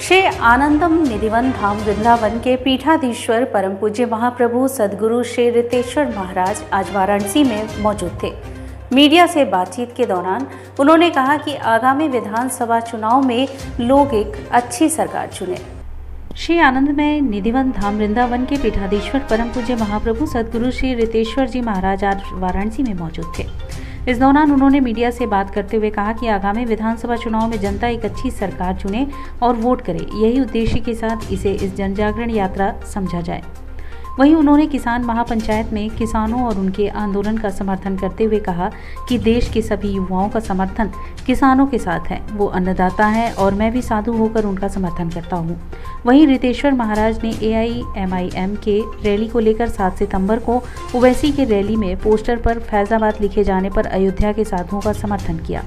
श्री आनंदम निधिवन धाम वृंदावन के पीठाधीश्वर परम पूज्य महाप्रभु सद्गुरु श्री रितेश्वर महाराज आज वाराणसी में मौजूद थे। मीडिया से बातचीत के दौरान उन्होंने कहा कि आगामी विधानसभा चुनाव में लोग एक अच्छी सरकार चुने। श्री आनंदमय निधिवन धाम वृंदावन के पीठाधीश्वर परम पूज्य महाप्रभु सद्गुरु श्री रितेश्वर जी महाराज आज वाराणसी में मौजूद थे। इस दौरान उन्होंने मीडिया से बात करते हुए कहा कि आगामी विधानसभा चुनाव में जनता एक अच्छी सरकार चुने और वोट करे, यही उद्देश्य के साथ इसे इस जनजागरण यात्रा समझा जाए। वहीं उन्होंने किसान महापंचायत में किसानों और उनके आंदोलन का समर्थन करते हुए कहा कि देश के सभी युवाओं का समर्थन किसानों के साथ है, वो अन्नदाता हैं और मैं भी साधु होकर उनका समर्थन करता हूं। वहीं रितेश्वर महाराज ने AIMIM के रैली को लेकर 7 सितंबर को ओवैसी के रैली में पोस्टर पर फैजाबाद लिखे जाने पर अयोध्या के साधुओं का समर्थन किया।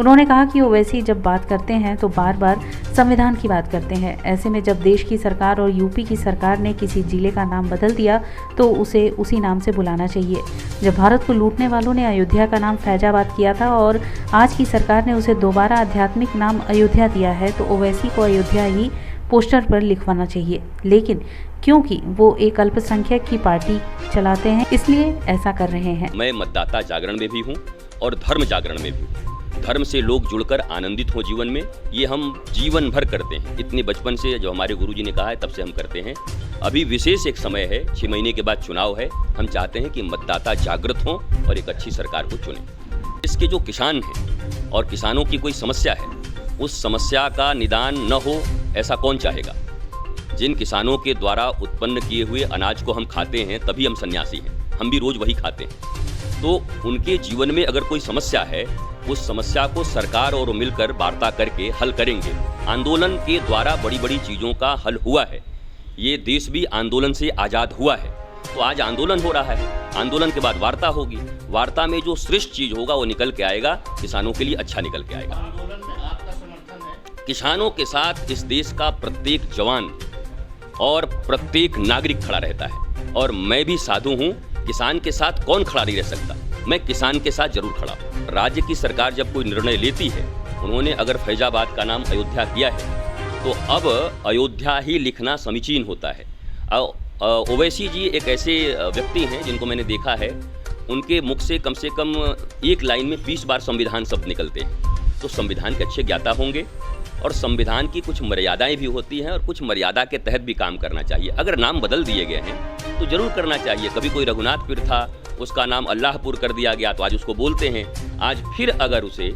उन्होंने कहा कि ओवैसी जब बात करते हैं तो बार बार संविधान की बात करते हैं। ऐसे में जब देश की सरकार और यूपी की सरकार ने किसी जिले का नाम बदल दिया तो उसे उसी नाम से बुलाना चाहिए। जब भारत को लूटने वालों ने अयोध्या का नाम फैजाबाद किया था और आज की सरकार ने उसे दोबारा आध्यात्मिक नाम अयोध्या दिया है तो ओवैसी को अयोध्या ही पोस्टर पर लिखवाना चाहिए। लेकिन क्योंकि वो एक अल्पसंख्यक की पार्टी चलाते हैं इसलिए ऐसा कर रहे हैं। मैं मतदाता जागरण में भी हूँ और धर्म जागरण में भी हूँ। धर्म से लोग जुड़कर आनंदित हो जीवन में, ये हम जीवन भर करते हैं। इतने बचपन से जो हमारे गुरुजी ने कहा है तब से हम करते हैं। अभी विशेष एक समय है, 6 महीने के बाद चुनाव है। हम चाहते हैं कि मतदाता जागृत हों और एक अच्छी सरकार को चुनें। इसके जो किसान हैं और किसानों की कोई समस्या है, उस समस्या का निदान न हो ऐसा कौन चाहेगा। जिन किसानों के द्वारा उत्पन्न किए हुए अनाज को हम खाते हैं तभी हम सन्यासी हैं, हम भी रोज वही खाते हैं। तो उनके जीवन में अगर कोई समस्या है, उस समस्या को सरकार और मिलकर वार्ता करके हल करेंगे। आंदोलन के द्वारा बड़ी बड़ी चीज़ों का हल हुआ है। ये देश भी आंदोलन से आज़ाद हुआ है। तो आज आंदोलन हो रहा है, आंदोलन के बाद वार्ता होगी। वार्ता में जो श्रेष्ठ चीज़ होगा वो निकल के आएगा, किसानों के लिए अच्छा निकल के आएगा। किसानों के साथ इस देश का प्रत्येक जवान और प्रत्येक नागरिक खड़ा रहता है और मैं भी साधु हूँ। किसान के साथ कौन खड़ा नहीं रह सकता, मैं किसान के साथ जरूर खड़ा हूँ। राज्य की सरकार जब कोई निर्णय लेती है, उन्होंने अगर फैजाबाद का नाम अयोध्या किया है तो अब अयोध्या ही लिखना समीचीन होता है। ओवैसी जी एक ऐसे व्यक्ति हैं जिनको मैंने देखा है, उनके मुख से कम एक लाइन में 20 बार संविधान शब्द निकलते हैं। तो संविधान के अच्छे ज्ञाता होंगे और संविधान की कुछ मर्यादाएं भी होती हैं और कुछ मर्यादा के तहत भी काम करना चाहिए। अगर नाम बदल दिए गए हैं तो जरूर करना चाहिए। कभी कोई रघुनाथपुर था, उसका नाम अल्लाहपुर कर दिया गया तो आज उसको बोलते हैं। आज फिर अगर उसे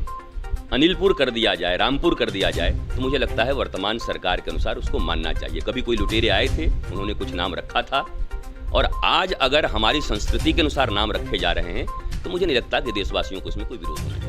अनिलपुर कर दिया जाए, रामपुर कर दिया जाए तो मुझे लगता है वर्तमान सरकार के अनुसार उसको मानना चाहिए। कभी कोई लुटेरे आए थे, उन्होंने कुछ नाम रखा था और आज अगर हमारी संस्कृति के अनुसार नाम रखे जा रहे हैं तो मुझे नहीं लगता कि देशवासियों को इसमें कोई विरोध होना चाहिए।